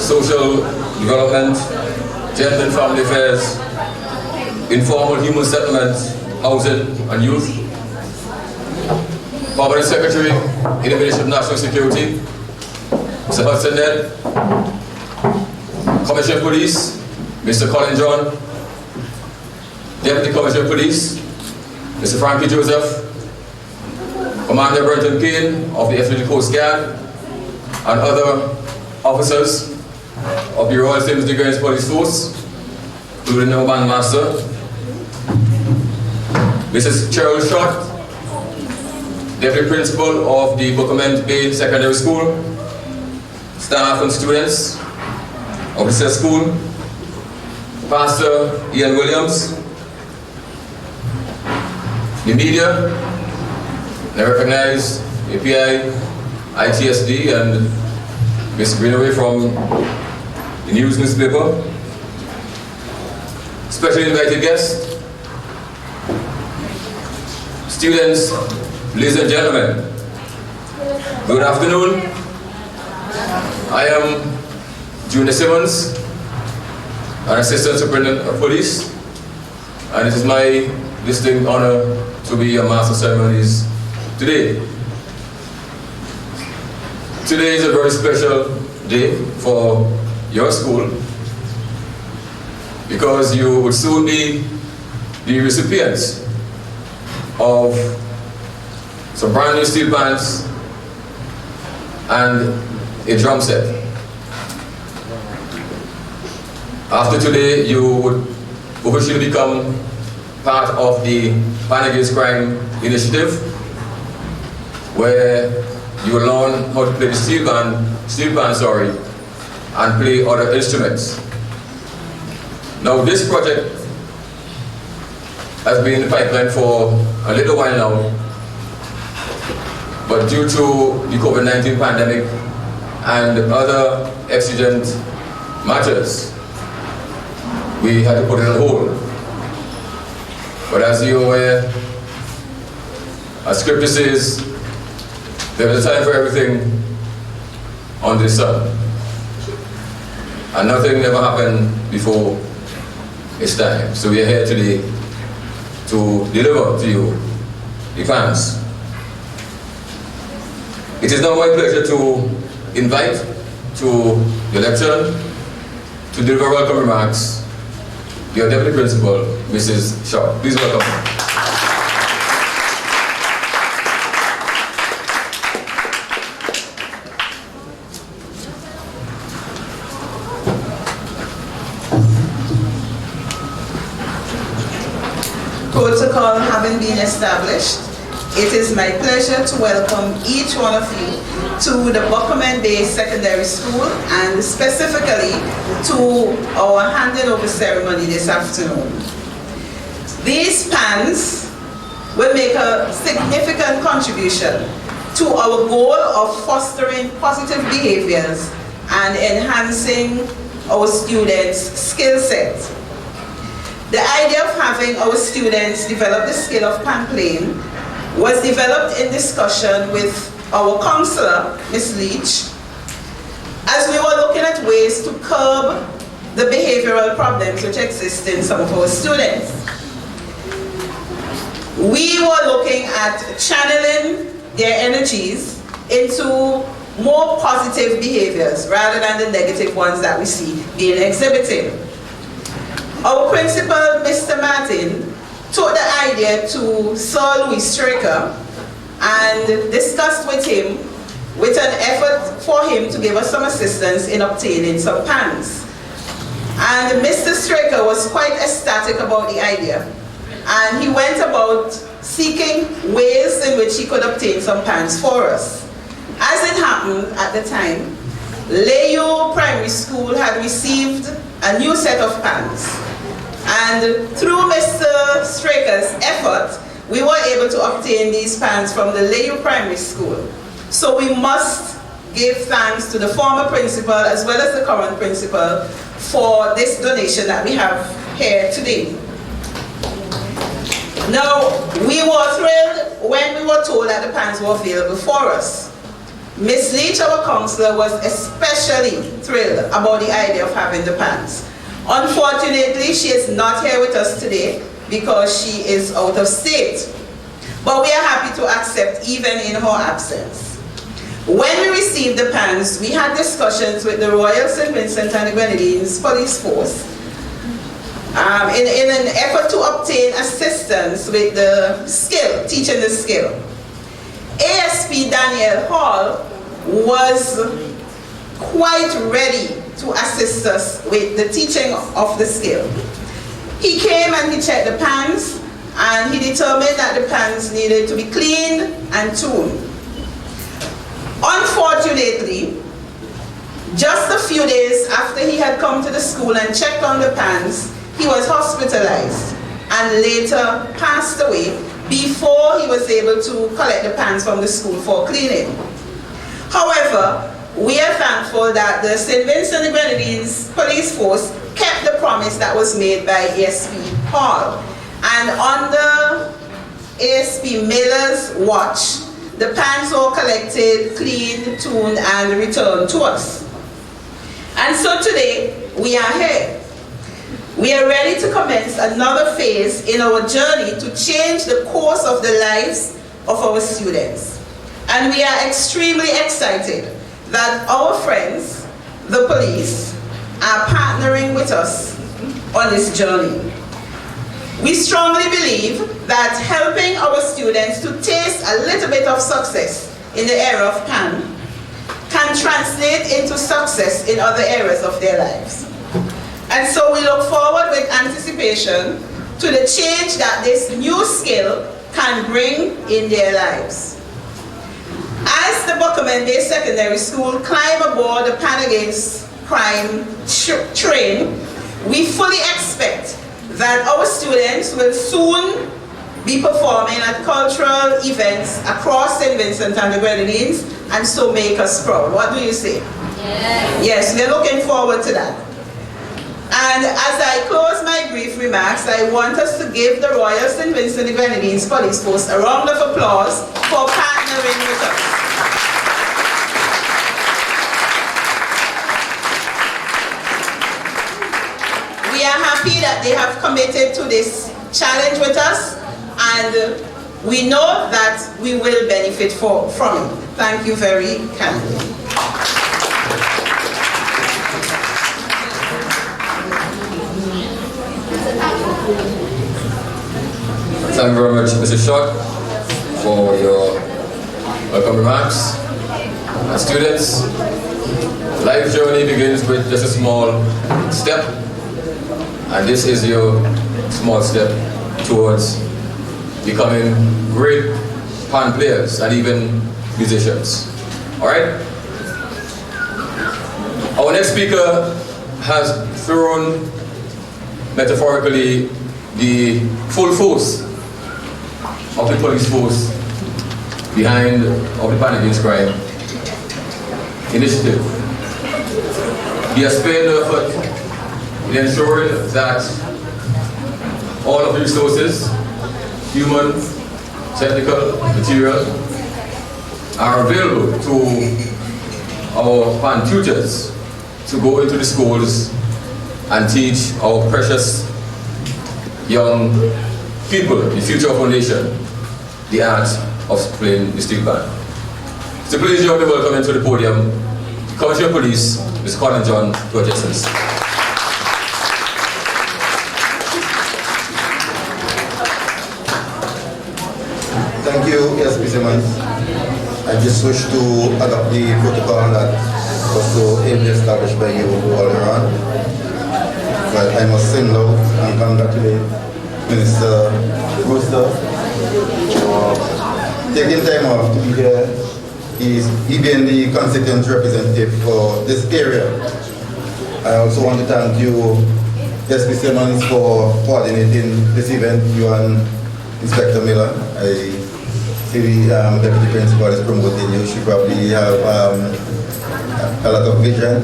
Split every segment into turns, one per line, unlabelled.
social development, gender and family affairs, informal human settlement, housing and youth, Permanent Secretary in the Ministry of National Security, Mr. Hudson Ned, Commissioner of Police, Mr. Colin John, Deputy Commissioner of Police, Mr. Frankie Joseph, Commander Brenton Kane of the SVG Coast Guard, and other officers of the Royal Thames Dragoons Police Force, including the Bandmaster, Mrs. Cheryl Schott, Deputy Principal of the Buccament Bay Secondary School, staff and students of the said school, Pastor Ian Williams, the media, I recognize API, ITSD, and Ms. Greenaway from the News newspaper, specially invited guests, students, ladies and gentlemen, good afternoon. I am Junior Simmons, an Assistant Superintendent of Police, and it is my distinct honor to be a Master of Ceremonies today. Today is a very special day for your school because you will soon be the recipients of some brand new steel bands and a drum set. After today, you would officially become part of the Ban Against Crime initiative, where you will learn how to play the steel band, and play other instruments. Now, this project has been in the pipeline for a little while now, but due to the COVID-19 pandemic and other exigent matters, we had to put it on hold. But as you're aware, as scripture says, there is a time for everything under the sun. And nothing ever happened before its time. So we are here today to deliver to you, the fans. It is now my pleasure to invite to the lecture to deliver welcome remarks your Deputy Principal, Mrs. Shaw. Please welcome her.
Protocol having been established, it is my pleasure to welcome each one of you to the Buccament Bay Secondary School and specifically to our handing over ceremony this afternoon. These pans will make a significant contribution to our goal of fostering positive behaviors and enhancing our students' skill set. The idea of having our students develop the skill of pan playing was developed in discussion with our counselor, Ms. Leach, as we were looking at ways to curb the behavioral problems which exist in some of our students. We were looking at channeling their energies into more positive behaviors rather than the negative ones that we see being exhibited. Our principal, Mr. Martin, took the idea to Sir Louis Straker and discussed with him with an effort for him to give us some assistance in obtaining some pans. And Mr. Straker was quite ecstatic about the idea, and he went about seeking ways in which he could obtain some pans for us. As it happened at the time, Layo Primary School had received a new set of pans. And through Mr. Straker's effort, we were able to obtain these pans from the Layo Primary School. So we must give thanks to the former principal as well as the current principal for this donation that we have here today. Now, we were thrilled when we were told that the pans were available for us. Miss Leach, our counselor, was especially thrilled about the idea of having the pans. Unfortunately, she is not here with us today because she is out of state. But we are happy to accept even in her absence. When we received the pans, we had discussions with the Royal St. Vincent and the Grenadines Police Force in an effort to obtain assistance with the skill, teaching the skill. ASP Daniel Hall was quite ready to assist us with the teaching of the skill. He came and he checked the pans, and he determined that the pans needed to be cleaned and tuned. Unfortunately, just a few days after he had come to the school and checked on the pans, he was hospitalized and later passed away before he was able to collect the pans from the school for cleaning. However, we are thankful that the St. Vincent and the Grenadines Police Force kept the promise that was made by ASP Hall. And under ASP Miller's watch, the pans were collected, cleaned, tuned, and returned to us. And so today, we are here. We are ready to commence another phase in our journey to change the course of the lives of our students. And we are extremely excited that our friends, the police, are partnering with us on this journey. We strongly believe that helping our students to taste a little bit of success in the area of PAN can translate into success in other areas of their lives. And so we look forward with anticipation to the change that this new skill can bring in their lives. As the Buccament Day Secondary School climb aboard the Pan Against Crime train, we fully expect that our students will soon be performing at cultural events across St. Vincent and the Grenadines, and so make us proud. What do you say? Yes. Yes, we're looking forward to that. And as I close my brief remarks, I want us to give the Royal St. Vincent and the Grenadines Police Force a round of applause for partnering with us. We are happy that they have committed to this challenge with us, and we know that we will benefit from it. Thank you very kindly.
Thank you very much, Mr. Short, for your welcome remarks. And students, life journey begins with just a small step, and this is your small step towards becoming great pan players and even musicians. All right? Our next speaker has thrown, metaphorically, the full force of the police force behind the Pan Against Crime initiative. He has spared no effort in ensuring that all of the resources, human, technical, material, are available to our PAN tutors to go into the schools and teach our precious young people, the future of our nation, the art of playing the steel band. So please join me welcome into the podium, Commissioner of Police, Mr. Colin John, to address us.
Thank you, ASP Simmons. I just wish to adopt the protocol that was so ably established by you all around. But I must sing loud and congratulate Minister Brewster for taking time off to be here. He being the constituent representative for this area. I also want to thank you, ASP Simmons, for coordinating this event, you and Inspector Miller. I see the Deputy Principal is promoting you. She probably have a lot of vision.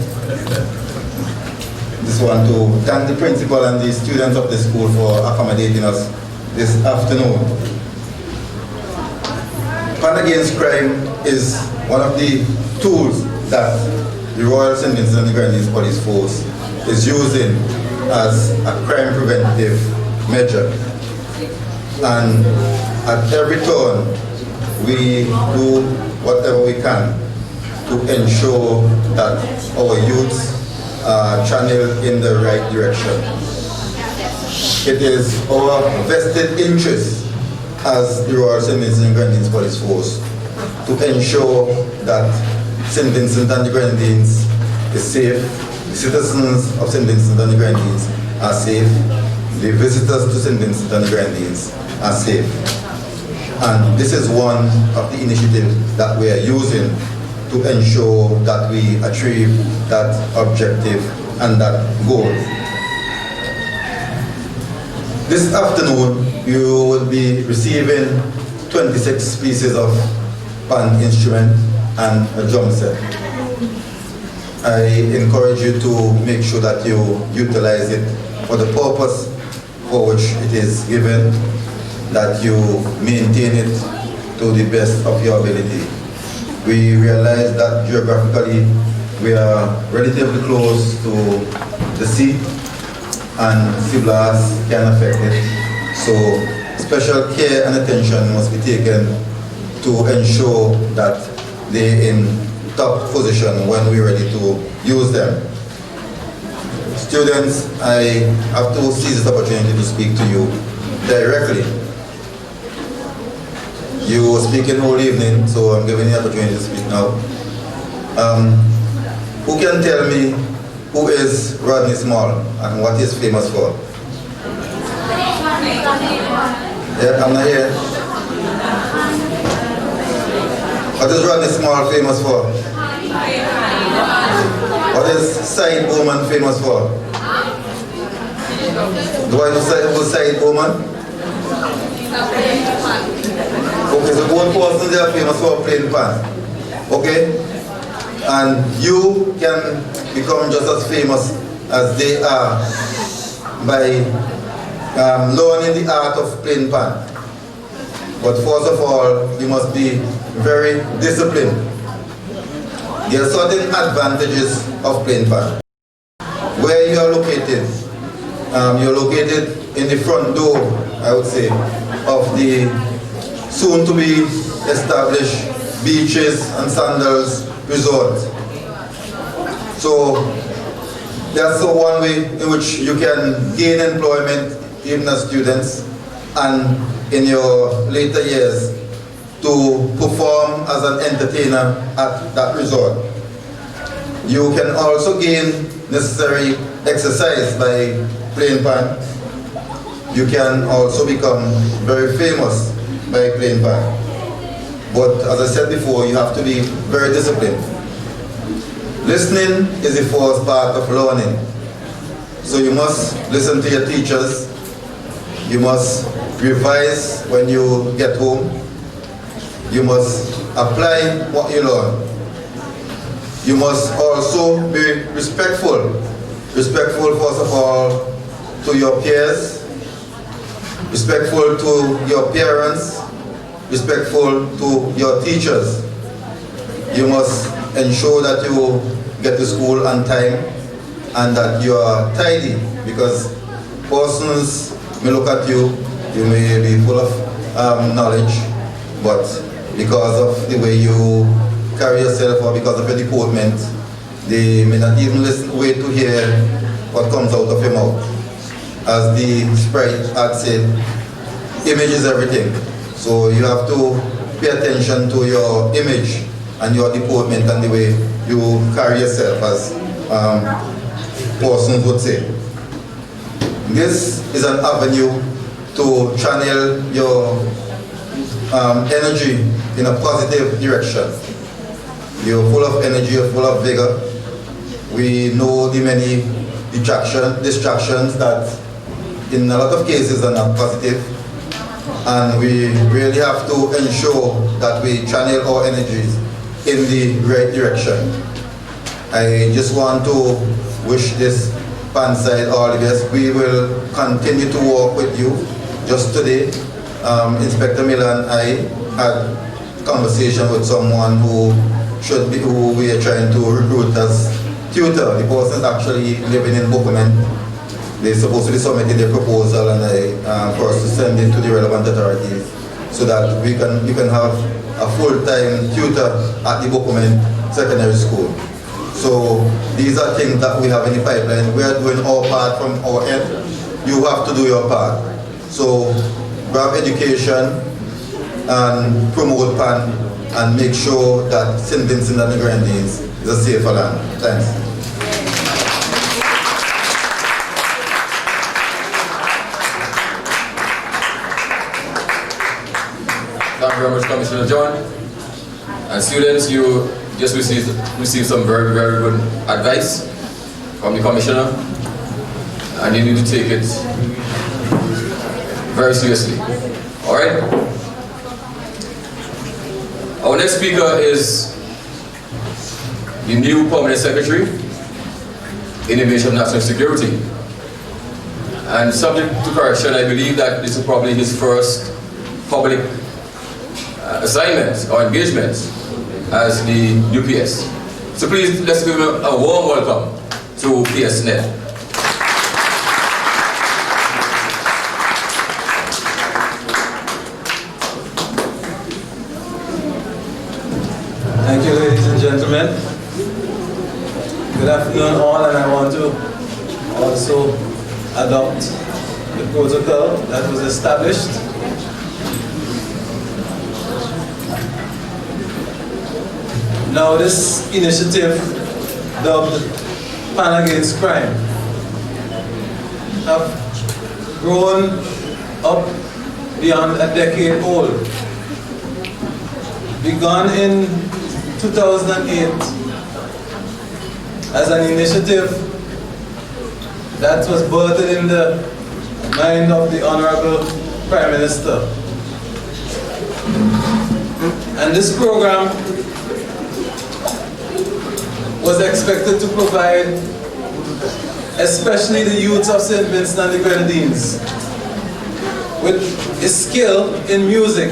Just want to thank the principal and the students of the school for accommodating us this afternoon. Pan Against Crime is one of the tools that the Royal St. Vincent and the Grenadines Police Force is using as a crime preventive measure. And at every turn, we do whatever we can to ensure that our youths are channeled in the right direction. It is our vested interest as the Royal St. Vincent and Grenadines Police Force to ensure that St. Vincent and the Grenadines is safe, the citizens of St. Vincent and the Grenadines are safe, the visitors to St. Vincent and the Grenadines are safe. And this is one of the initiatives that we are using to ensure that we achieve that objective and that goal. This afternoon, you will be receiving 26 pieces of band instrument and a drum set. I encourage you to make sure that you utilize it for the purpose for which it is given, that you maintain it to the best of your ability. We realize that geographically we are relatively close to the sea and sea blast can affect it. So special care and attention must be taken to ensure that they're in top position when we're ready to use them. Students, I have to seize this opportunity to speak to you directly. You were speaking all evening, so I'm giving you the opportunity to speak now. Who can tell me who is Rodney Small and what he's famous for? Yeah, I'm not here. What is Rodney Small famous for? What is Said Bowman famous for? Do I know who Said Bowman? Okay, so both persons are famous for playing pan. Okay? And you can become just as famous as they are by learning the art of playing pan. But first of all, you must be very disciplined. There are certain advantages of playing pan. Where you are located, you're located in the front door, I would say, of the soon-to-be established Beaches and Sandals Resort. So that's the one way in which you can gain employment even as students and in your later years to perform as an entertainer at that resort. You can also gain necessary exercise by playing pan. You can also become very famous by playing pan. But as I said before, you have to be very disciplined. Listening is the first part of learning. So you must listen to your teachers. You must revise when you get home. You must apply what you learn. You must also be respectful. Respectful, first of all, to your peers. Respectful to your parents. Respectful to your teachers. You must ensure that you get to school on time and that you are tidy, because persons may look at you, you may be full of knowledge, but because of the way you carry yourself or because of your deportment, they may not even wait to hear what comes out of your mouth. As the Sprite had said, image is everything. So you have to pay attention to your image and your deportment and the way you carry yourself, as persons would say. This is an avenue to channel your energy in a positive direction. You're full of energy, you're full of vigor. We know the many distractions that in a lot of cases are not positive. And we really have to ensure that we channel our energies in the right direction. I just want to wish this pan side all the best. We will continue to work with you. Just today, Inspector Miller and I had a conversation with someone who should be who we are trying to recruit as tutor. The person is actually living in Buccament. They're supposed to be submitting their proposal and for us to send it to the relevant authorities so that we can have a full-time tutor at the Buccament Secondary School. So these are things that we have in the pipeline. We are doing our part from our end. You have to do your part. So grab education and promote PAN and make sure that St. Vincent and the Grenadines is a safer land. Thanks.
Thank you very much, Commissioner John. And students, you just received some very, very good advice from the Commissioner, and you need to take it very seriously. All right? Our next speaker is the new Permanent Secretary, Innovation and National Security. And subject to correction, I believe that this is probably his first public assignment or engagement as the new PS. So please, let's give him a warm welcome to PSNet.
Thank you, ladies and gentlemen. Good afternoon all, and I want to also adopt the protocol that was established. Now this initiative, dubbed PAN Against Crime, have grown up beyond a decade old. Begun in 2008 as an initiative that was birthed in the mind of the Honorable Prime Minister. And this program was expected to provide, especially the youths of St. Vincent and the Grenadines, with a skill in music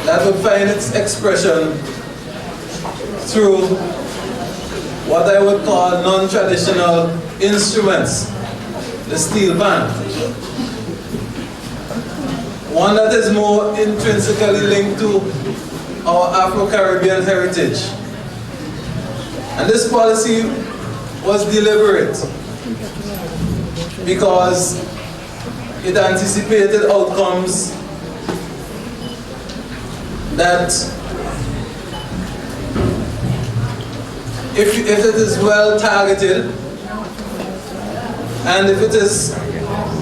that would find its expression through what I would call non-traditional instruments, the steel band. One that is more intrinsically linked to our Afro-Caribbean heritage. And this policy was deliberate because it anticipated outcomes that if it is well targeted and if it is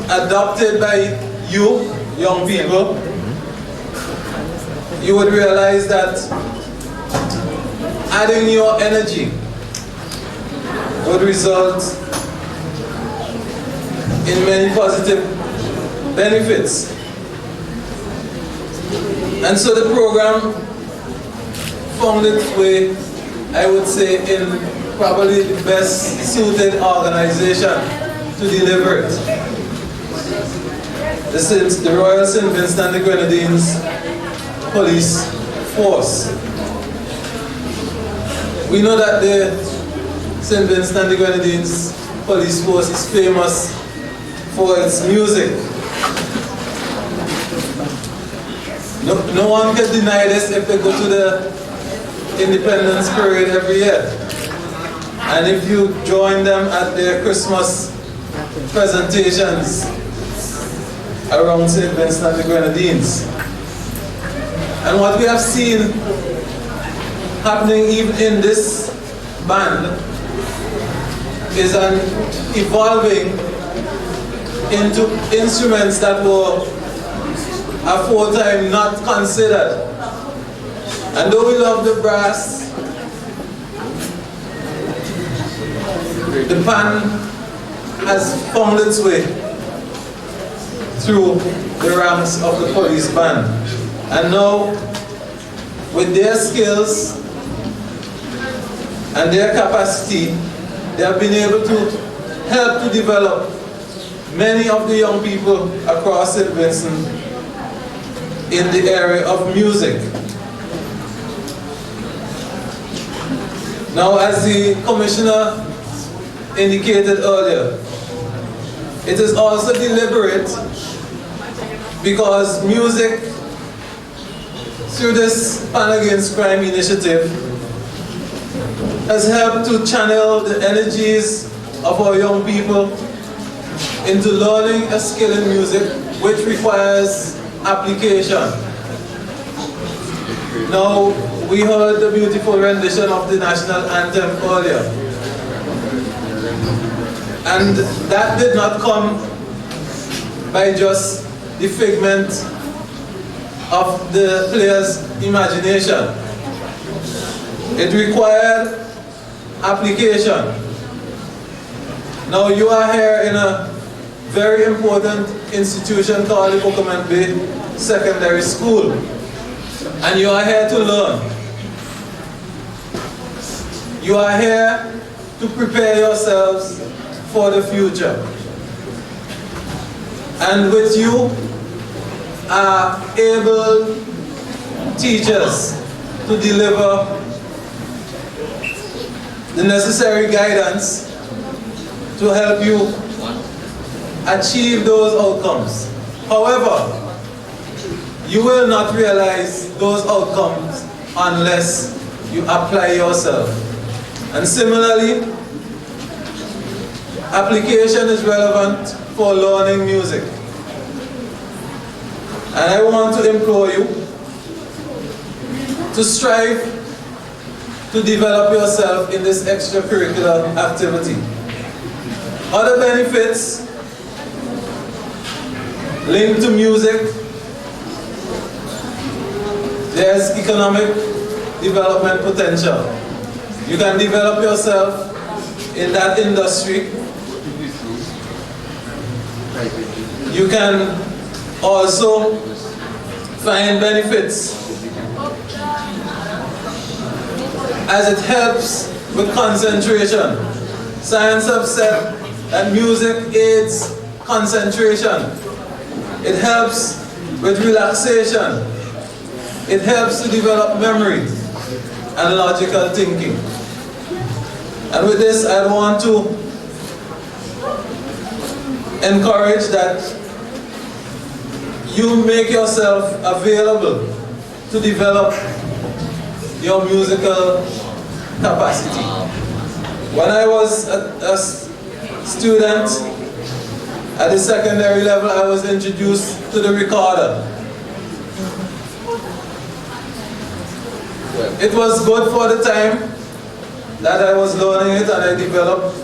adopted by you, young people, you would realize that adding your energy would result in many positive benefits. And so the program found its way, I would say, in probably the best suited organization to deliver it. This is the Royal St. Vincent and the Grenadines Police Force. We know that the St. Vincent and the Grenadines Police Force is famous for its music. No one can deny this if they go to the Independence Parade every year. And if you join them at their Christmas presentations around St. Vincent and the Grenadines. And what we have seen happening even in this band is an evolving into instruments that were aforetime not considered. And though we love the brass, the pan has found its way through the ranks of the police band. And now, with their skills and their capacity, they have been able to help to develop many of the young people across St. Vincent in the area of music. Now, as the Commissioner indicated earlier, it is also deliberate because music, through this Pan Against Crime initiative, has helped to channel the energies of our young people into learning a skill in music which requires application. Now, we heard the beautiful rendition of the national anthem earlier. And that did not come by just the figment of the player's imagination. It required application. Now you are here in a very important institution called the Buccament Secondary School, and you are here to learn. You are here to prepare yourselves for the future. And with you are able teachers to deliver the necessary guidance to help you achieve those outcomes. However, you will not realize those outcomes unless you apply yourself. And similarly, application is relevant for learning music. And I want to implore you to strive to develop yourself in this extracurricular activity. Other benefits linked to music: there's economic development potential. You can develop yourself in that industry. You can also find benefits as it helps with concentration. Science have said that music aids concentration. It helps with relaxation. It helps to develop memory and logical thinking. And with this, I want to encourage that you make yourself available to develop your musical capacity. When I was a student at the secondary level, I was introduced to the recorder. It was good for the time that I was learning it, and I developed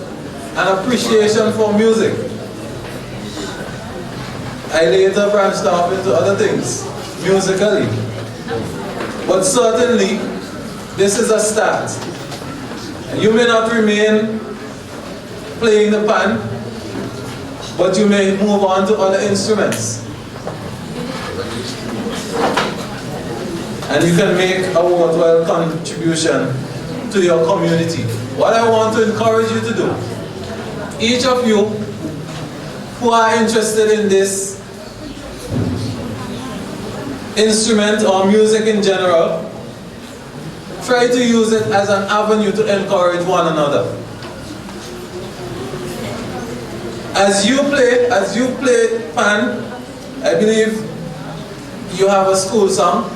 an appreciation for music. I later branched off into other things, musically. But certainly, this is a start. You may not remain playing the pan, but you may move on to other instruments. And you can make a worthwhile contribution to your community. What I want to encourage you to do, each of you who are interested in this instrument or music in general, try to use it as an avenue to encourage one another. As you play pan, I believe you have a school song.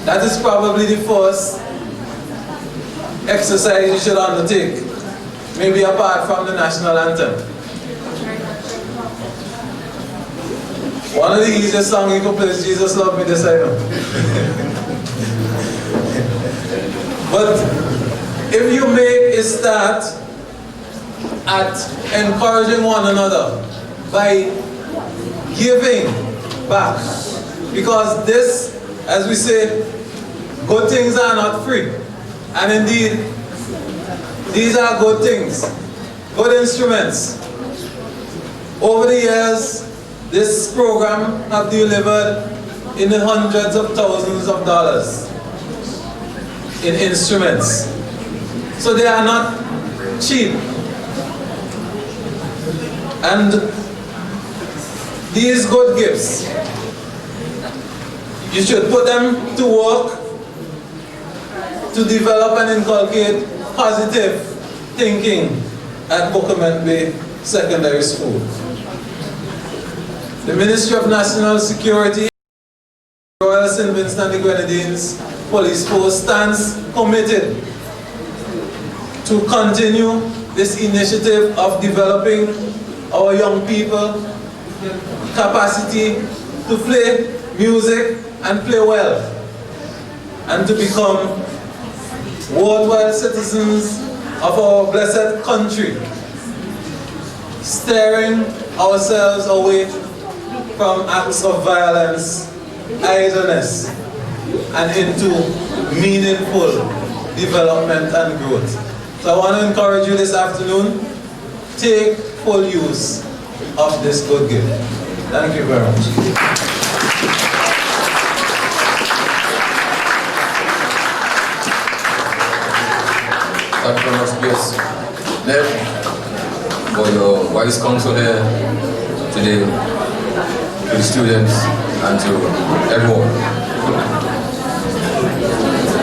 That is probably the first exercise you should undertake, maybe apart from the national anthem. One of the easiest songs you can play is Jesus Love Me This I Know. But if you make a start at encouraging one another by giving back, because this, as we say, good things are not free. And indeed, these are good things, good instruments. Over the years, this program has delivered in the hundreds of thousands of dollars in instruments. So they are not cheap. And these good gifts, you should put them to work to develop and inculcate positive thinking at Buccament Bay Secondary School. The Ministry of National Security, Royal St. Vincent and the Grenadines Police Force stands committed to continue this initiative of developing our young people capacity to play music and play well, and to become worldwide citizens of our blessed country, steering ourselves away from acts of violence, idleness, and into meaningful development and growth. So I want to encourage you this afternoon, take full use of this good gift. Thank you very much.
Thank you very much, please. Ned, for your wise counsel there today to the students and to everyone.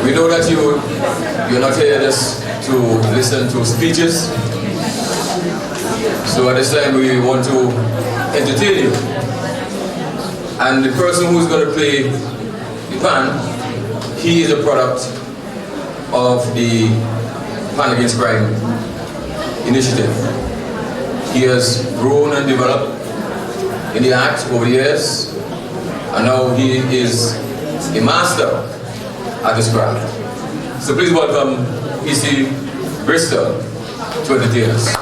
We know that you're not here just to listen to speeches. So at this time we want to entertain you. And the person who's going to play the pan, he is a product of the Pan Against Crime initiative. He has grown and developed in the act over the years, and now he is a master at this craft. So please welcome E.C. Bristol to entertain us.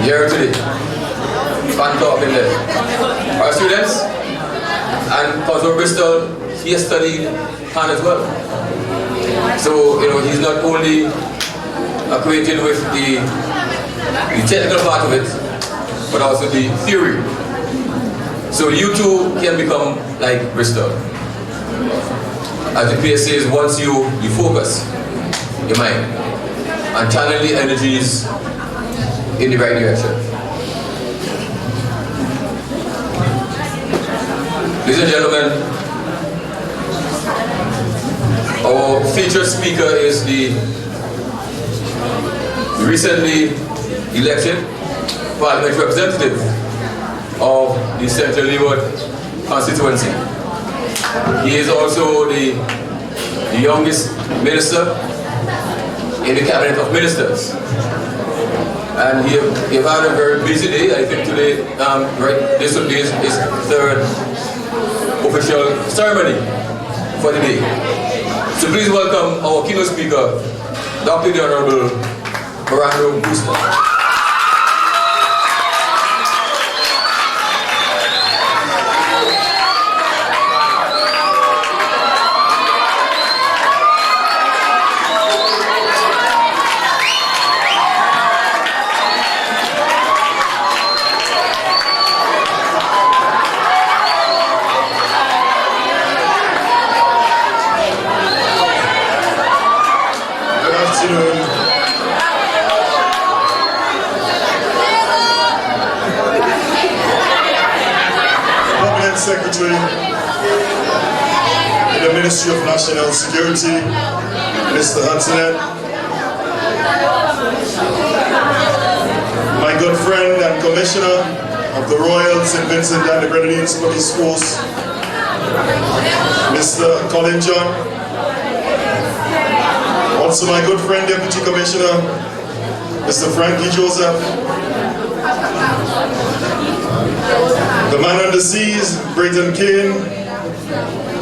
here today. Fun talking there. Our students, and because of Bristol, he has studied Han as well. So, he's not only acquainted with the technical part of it, but also the theory. So you too can become like Bristol. As the PS says, once you focus your mind and channel the energies in the right direction. Ladies and gentlemen, our featured speaker is the recently elected parliamentary representative of the Central Leeward constituency. He is also the youngest minister in the cabinet of ministers. And he have had a very busy day. I think today, this will be his third official ceremony for the day. So please welcome our keynote speaker, Dr. the Honorable Miranda Booster.
Secretary in the Ministry of National Security, Mr. Hudson, my good friend and Commissioner of the Royal St. Vincent and the Grenadines Police Force, Mr. Colin John, also my good friend Deputy Commissioner, Mr. Frankie Joseph, the man on the seas, Brayton Kane,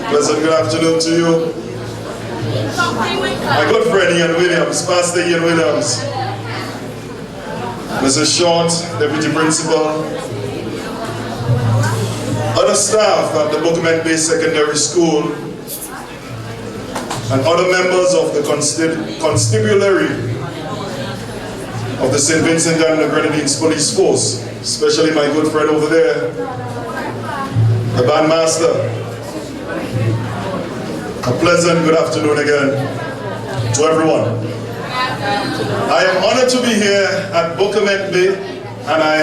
pleasant good afternoon to you. My good friend Ian Williams, Pastor Ian Williams, Mrs. Short, Deputy Principal, other staff at the Buccament Base Secondary School, and other members of the constabulary of the St. Vincent and the Grenadines Police Force, especially my good friend over there, the bandmaster. A pleasant good afternoon again to everyone. I am honored to be here at Buccament Bay, and I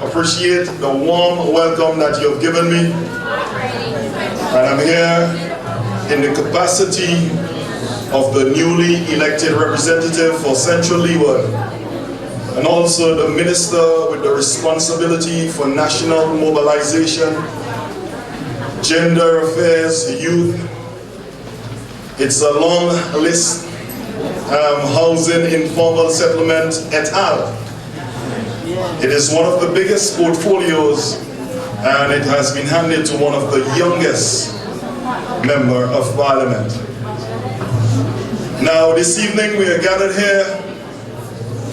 appreciate the warm welcome that you have given me. And I'm here in the capacity of the newly elected representative for Central Leeward, and also the minister with the responsibility for national mobilization, gender affairs, youth. It's a long list, housing, informal settlement, et al. It is one of the biggest portfolios, and it has been handed to one of the youngest member of parliament. Now this evening we are gathered here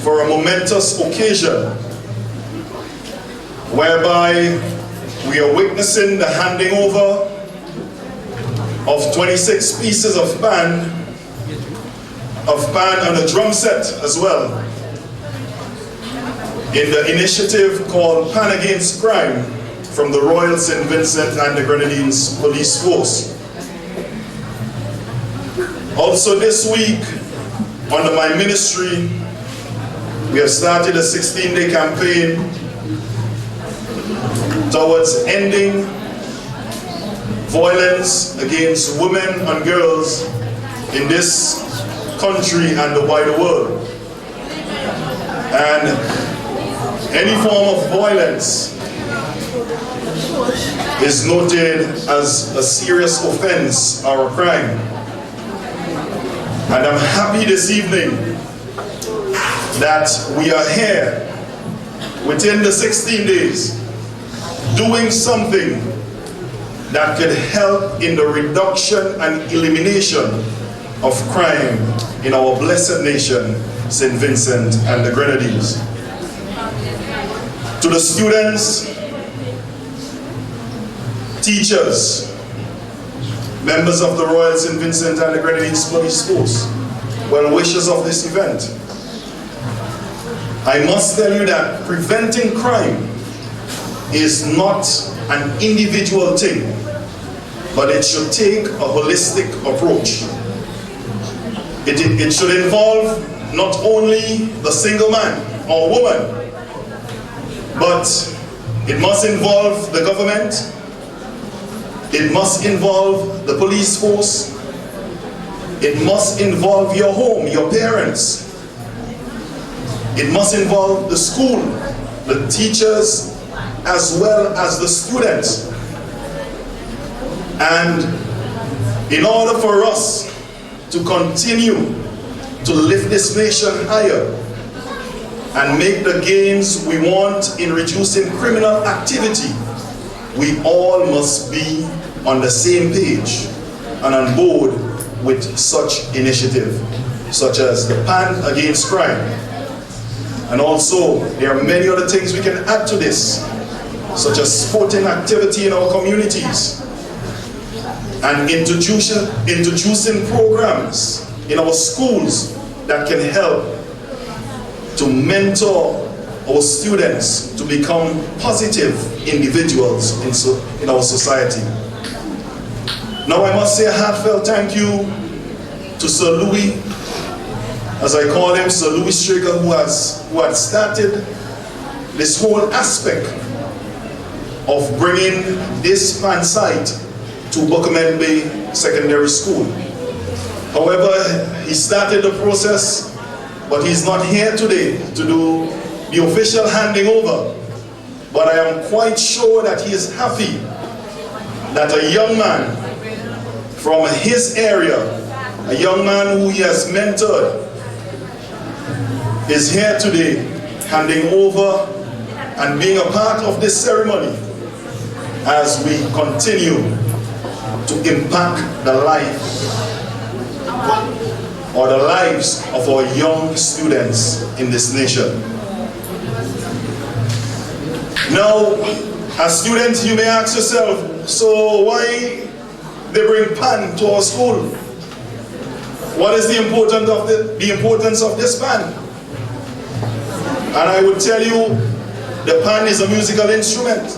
for a momentous occasion whereby we are witnessing the handing over of 26 pieces of band and a drum set as well in the initiative called Pan Against Crime from the Royal St. Vincent and the Grenadines Police Force. Also this week, under my ministry, we have started a 16-day campaign towards ending violence against women and girls in this country and the wider world. And any form of violence is noted as a serious offense or a crime. And I'm happy this evening that we are here within the 16 days doing something that could help in the reduction and elimination of crime in our blessed nation, St. Vincent and the Grenadines. to the students, teachers, members of the Royal St. Vincent and the Grenadines Police Force, well wishers of this event, I must tell you that preventing crime is not an individual thing, but it should take a holistic approach. It should involve not only the single man or woman, but it must involve the government, it must involve the police force, it must involve your home, your parents, it must involve the school, the teachers, as well as the students. And in order for us to continue to lift this nation higher and make the gains we want in reducing criminal activity, we all must be on the same page and on board with such initiative, such as the PAN against crime. And also, there are many other things we can add to this, such as sporting activity in our communities, and introducing programs in our schools that can help to mentor our students to become positive individuals in our society. Now I must say a heartfelt thank you to Sir Louis, as I call him, Sir Louis Straker, who had started this whole aspect of bringing this PAN site to Buccament Bay Secondary School. However, he started the process, but he's not here today to do the official handing over. But I am quite sure that he is happy that a young man from his area, a young man who he has mentored, is here today handing over and being a part of this ceremony as we continue to impact the life or the lives of our young students in this nation. Now, as students, you may ask yourself, so why they bring PAN to our school? What is the importance of this PAN? And I would tell you, the PAN is a musical instrument.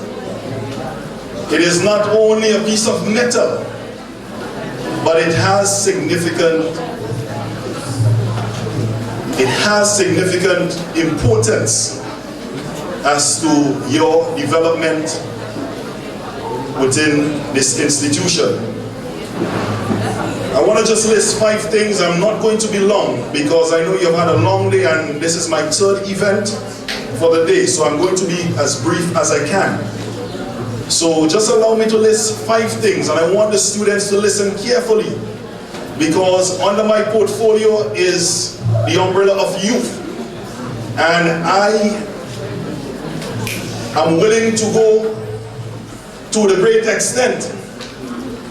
It is not only a piece of metal, but it has significant importance as to your development within this institution. I want to just list 5 things. I'm not going to be long because I know you've had a long day and this is my 3rd event for the day, so I'm going to be as brief as I can. So just allow me to list 5 things, and I want the students to listen carefully, because under my portfolio is the umbrella of youth, and I am willing to go to the great extent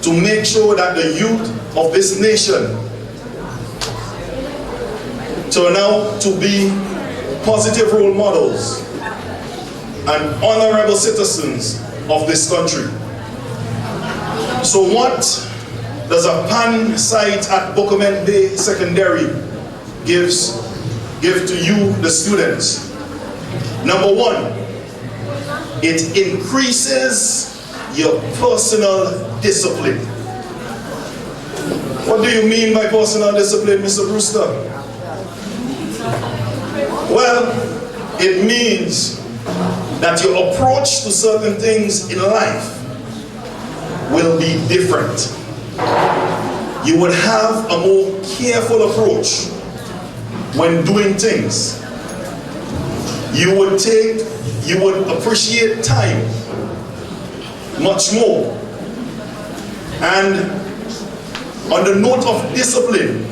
to make sure that the youth of this nation turn out to be positive role models and honorable citizens of this country. So what does a PAN site at Buccament Bay Secondary give to you, the students? Number 1, it increases your personal discipline. What do you mean by personal discipline, Mr. Brewster? Well, it means that your approach to certain things in life will be different. You would have a more careful approach when doing things. You would appreciate time much more. And on the note of discipline,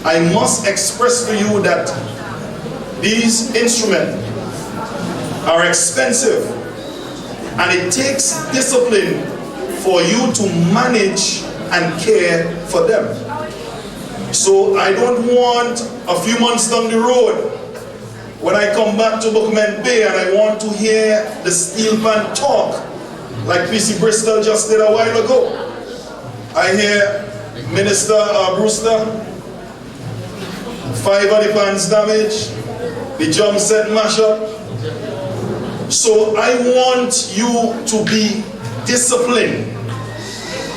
I must express to you that these instruments are expensive, and it takes discipline for you to manage and care for them. So I don't want a few months down the road when I come back to Buccament Bay and I want to hear the steel pan talk, like PC Bristol just did a while ago, I hear Minister Brewster, 5 of the pans damaged, the jump set mash up. So I want you to be disciplined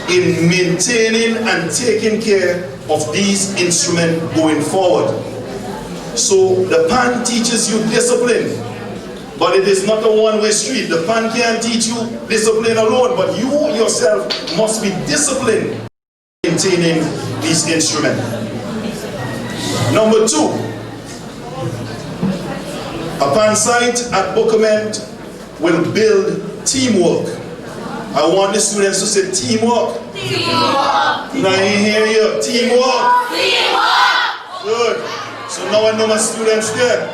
in maintaining and taking care of these instruments going forward. So the pan teaches you discipline, but it is not a one-way street. The pan can't teach you discipline alone, but you yourself must be disciplined in maintaining these instruments. Number 2, a pan site at Buccament will build teamwork. I want the students to say teamwork. Teamwork. Now I hear you. Teamwork. Teamwork. Good. So now I know my students there.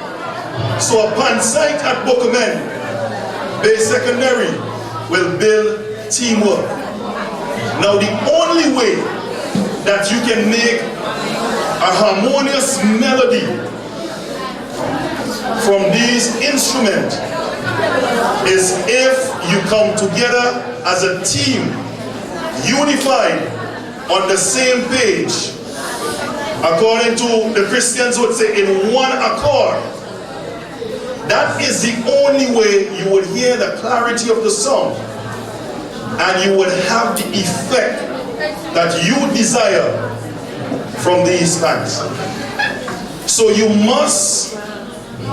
So a pan site at Buccament Bay Secondary will build teamwork. Now the only way that you can make a harmonious melody from these instruments is if you come together as a team, unified on the same page. According to the Christians would say, in one accord. That is the only way you would hear the clarity of the song, and you would have the effect that you desire from these pans. So you must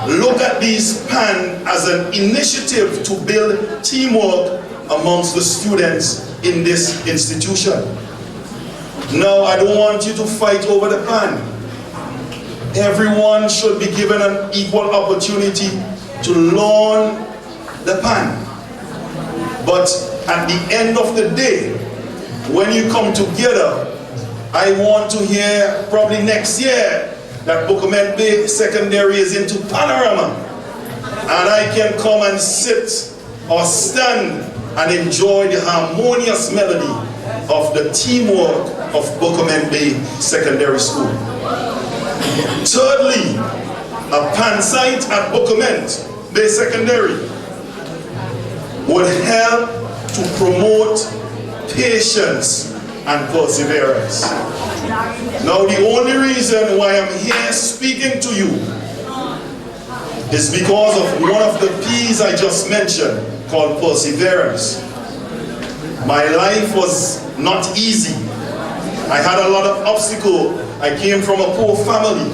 look at these pan as an initiative to build teamwork amongst the students in this institution. Now, I don't want you to fight over the pan. Everyone should be given an equal opportunity to learn the pan. But at the end of the day, when you come together, I want to hear probably next year that Buccament Bay Secondary is into panorama, and I can come and sit or stand and enjoy the harmonious melody of the teamwork of Buccament Bay Secondary School. Thirdly, a pan site at Buccament Bay Secondary would help to promote patience and perseverance. Now, the only reason why I'm here speaking to you is because of one of the P's I just mentioned, called perseverance. My life was not easy. I had a lot of obstacles. I came from a poor family.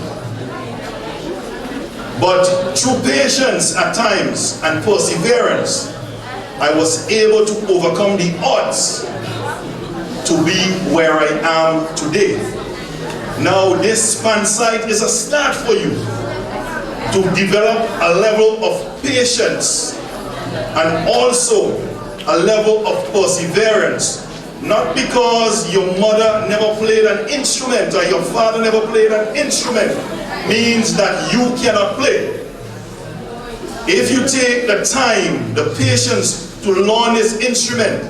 But through patience at times and perseverance, I was able to overcome the odds to be where I am today. Now this pan site is a start for you to develop a level of patience and also a level of perseverance. Not because your mother never played an instrument or your father never played an instrument means that you cannot play. If you take the time, the patience to learn this instrument,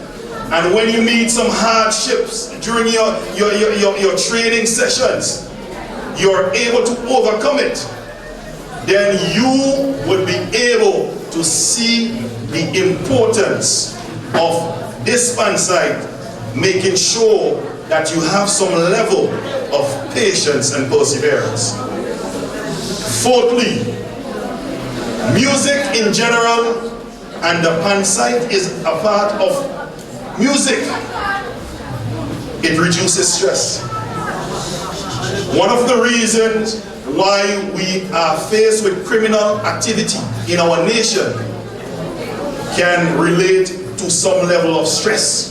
and when you meet some hardships during your training sessions, you're able to overcome it, then you would be able to see the importance of this pan site, making sure that you have some level of patience and perseverance. Fourthly, music in general, and the pan site is a part of music. It reduces stress. One of the reasons why we are faced with criminal activity in our nation can relate to some level of stress.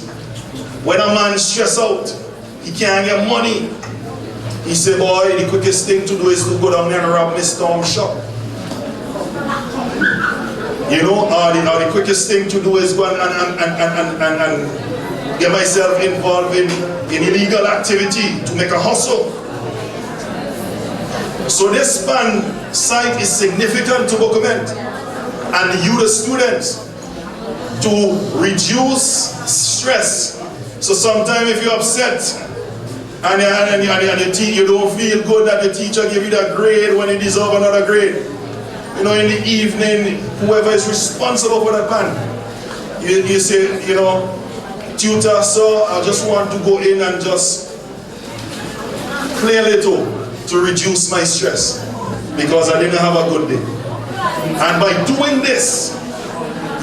When a man stress out, he can't get money. He say, boy, the quickest thing to do is to go down there and rob Mr. Storm shop. You know, the quickest thing to do is go and get myself involved in illegal activity to make a hustle. So this pan site is significant to Buccament and you, the students, to reduce stress. So sometimes if you're upset and you don't feel good that the teacher gave you that grade when you deserve another grade, you know, in the evening, whoever is responsible for the band, you say, you know, tutor, sir, I just want to go in and just clear it all to reduce my stress because I didn't have a good day. And by doing this,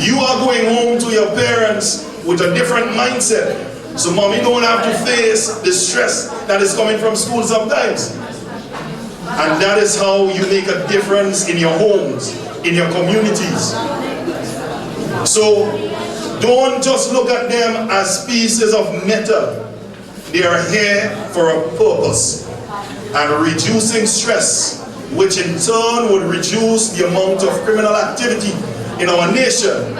you are going home to your parents with a different mindset. So mommy don't have to face the stress that is coming from school sometimes. And that is how you make a difference in your homes, in your communities. So don't just look at them as pieces of metal. They are here for a purpose. And reducing stress, which in turn would reduce the amount of criminal activity in our nation,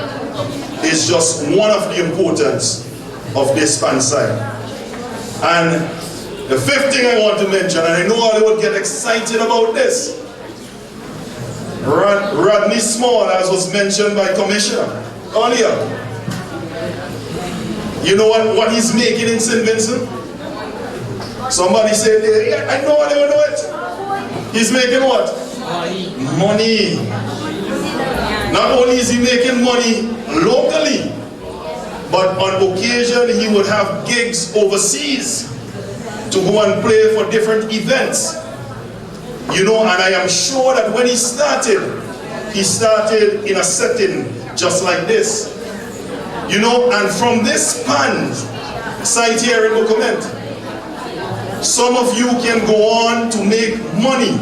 is just one of the importance of this pan side. And the fifth thing I want to mention, and I know I would get excited about this, Rodney Small, as was mentioned by Commissioner earlier. You know what he's making in St. Vincent? Somebody said, yeah, I know it. He's making what? Money. Not only is he making money locally, but on occasion he would have gigs overseas to go and play for different events. You know, and I am sure that when he started in a setting just like this. You know, and from this pan site here in Buccament, some of you can go on to make money.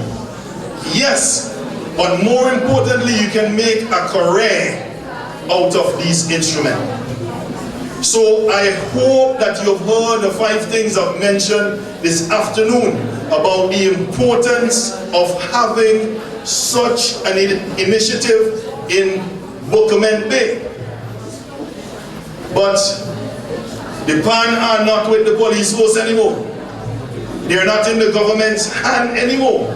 Yes, but more importantly, you can make a career out of these instruments. So I hope that you've heard the 5 things I've mentioned this afternoon about the importance of having such an initiative in Buccament Bay. But the pan are not with the police force anymore. They're not in the government's hand anymore.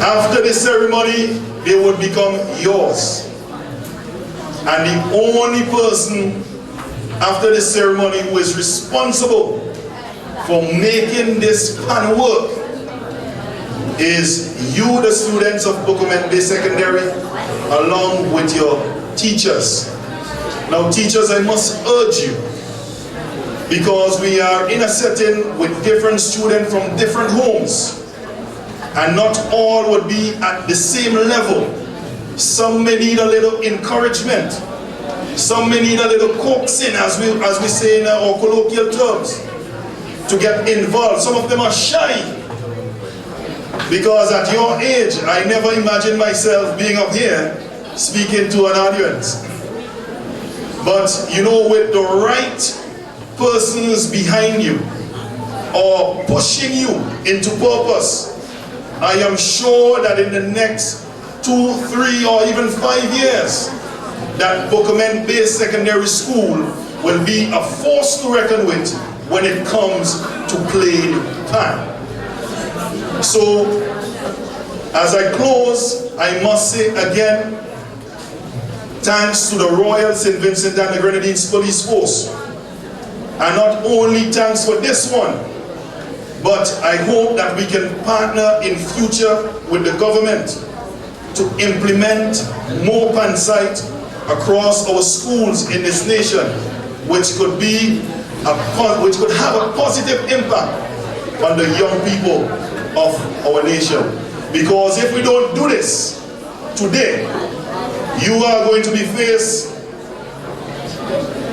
After the ceremony, they would become yours. And the only person after the ceremony who is responsible for making this pan work is you, the students of Buccament Bay Secondary, along with your teachers. Now teachers, I must urge you, because we are in a setting with different students from different homes, and not all would be at the same level. Some may need a little encouragement. Some may need a little coaxing, as we say in our colloquial terms, to get involved. Some of them are shy, because at your age, I never imagined myself being up here speaking to an audience. But you know, with the right persons behind you or pushing you into purpose, I am sure that in the next 2, 3, or even 5 years, that Buccament Bay Secondary School will be a force to reckon with when it comes to playing pan. So, as I close, I must say again, thanks to the Royal St. Vincent and the Grenadines Police Force. And not only thanks for this one, but I hope that we can partner in future with the government to implement more pan site across our schools in this nation, which could have a positive impact on the young people of our nation. Because if we don't do this today, you are going to be faced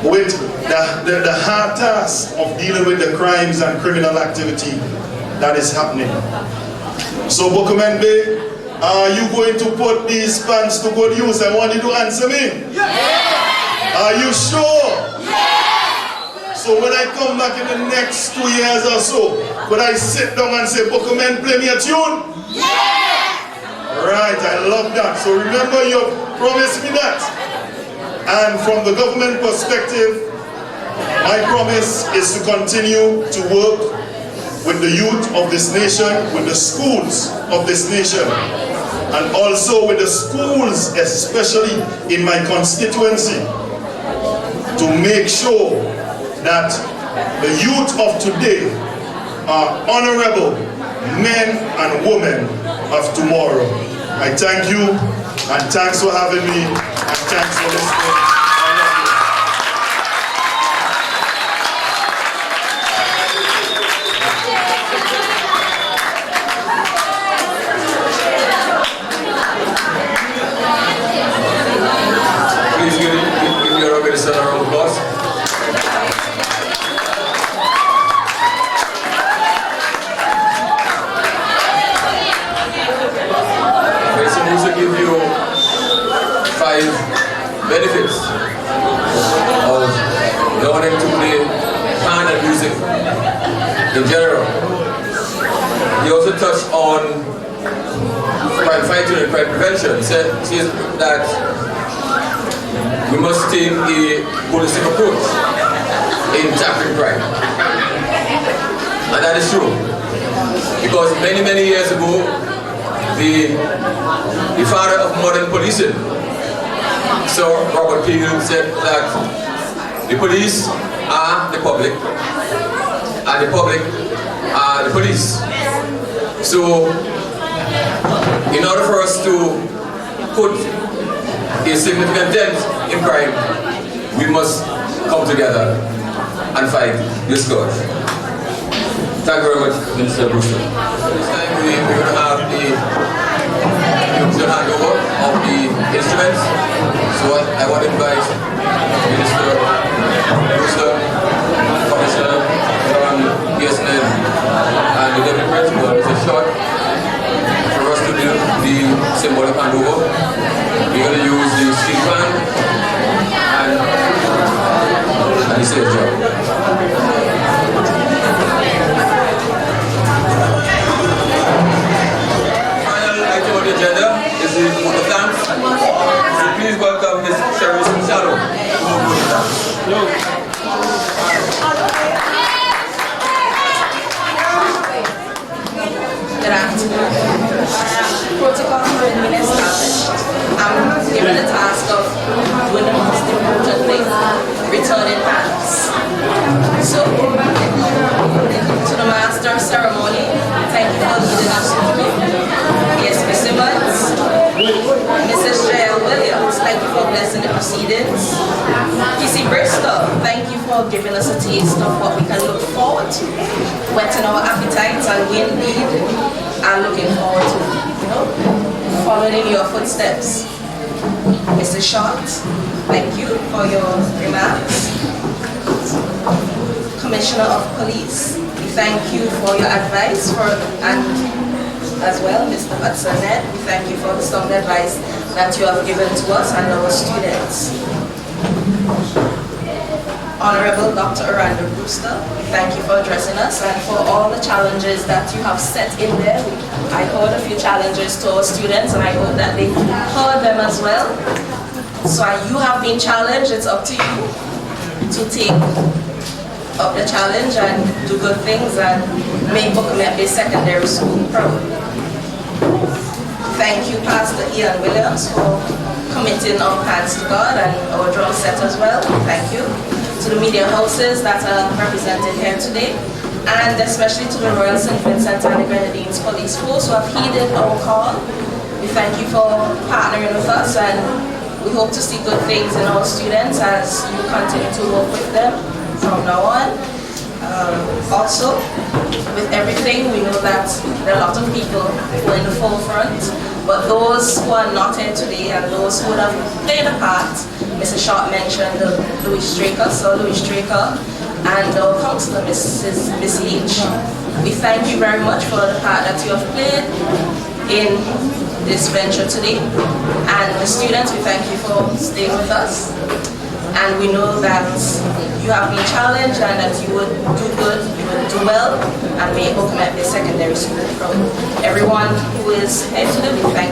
with the hard task of dealing with the crimes and criminal activity that is happening. So Buccament Bay, are you going to put these pans to good use? I want you to answer me. Yeah. Are you sure? Yeah. So when I come back in the next 2 years or so, could I sit down and say, Buccament, play me a tune? Yeah. Right, I love that. So remember, you promised me that. And from the government perspective, my promise is to continue to work with the youth of this nation, with the schools of this nation, and also with the schools, especially in my constituency, to make sure that the youth of today are honorable men and women of tomorrow. I thank you, and thanks for having me, and thanks for listening. I love you.
Please give your organization a round of applause. We're supposed to give you 5 benefits of learning to play band and music in general. He also touched on crime fighting and crime prevention. He says that we must take a holistic approach in tackling crime. And that is true. Because many years ago, the father of modern policing, Sir Robert Peel, said that the police are the public and the public are the police. So, in order for us to put a significant dent in crime, we must come together and fight this scourge. Thank you very much, Mr. Brewster. This time we're going to have the handover of the instruments. So I want to invite Minister Brewster, Commissioner from PSNL, and the Deputy Principal, Mr. Short, for us to do the symbolic handover. We're going to use the steel pan and the stage job. The agenda is the vote of thanks. So please welcome Ms. Cherise Shallow.
Good afternoon. Protocol having been established, I'm given the task of doing the most important thing, returning thanks. So, to the master of ceremony, thank you for leading us through. Yes, Ms. Simmons, Mrs. J.L. Williams, thank you for blessing the proceedings. PC Bristol, thank you for giving us a taste of what we can look forward to, whetting our appetites and we indeed are looking forward to, following in your footsteps. Mr. Short, thank you for your remarks. Commissioner of Police, we thank you for your advice and as well, Mr. Hudson Ned, we thank you for the sound advice that you have given to us and our students. Honorable Dr. Aranda Brewster, we thank you for addressing us and for all the challenges that you have set in there. I heard a few challenges to our students and I hope that they heard them as well. So you have been challenged, it's up to you to take up the challenge and do good things and make Buccament Bay Secondary School proud. Thank you, Pastor Ian Williams, for committing our hands to God and our drum set as well. Thank you. To the media houses that are represented here today, and especially to the Royal St. Vincent and the Grenadines Police Force who have heeded our call. We thank you for partnering with us and we hope to see good things in our students as you continue to work with them from now on. Also, with everything, we know that there are a lot of people who are in the forefront, but those who are not here today and those who would have played a part, Mr. Short mentioned Louis Straker, and our councillor, Miss Leach. We thank you very much for the part that you have played in this venture today. And the students, we thank you for staying with us. And we know that you have been challenged and that you would do good, you would do well, and make Buccament Bay Secondary School proud. Everyone who is here today, we thank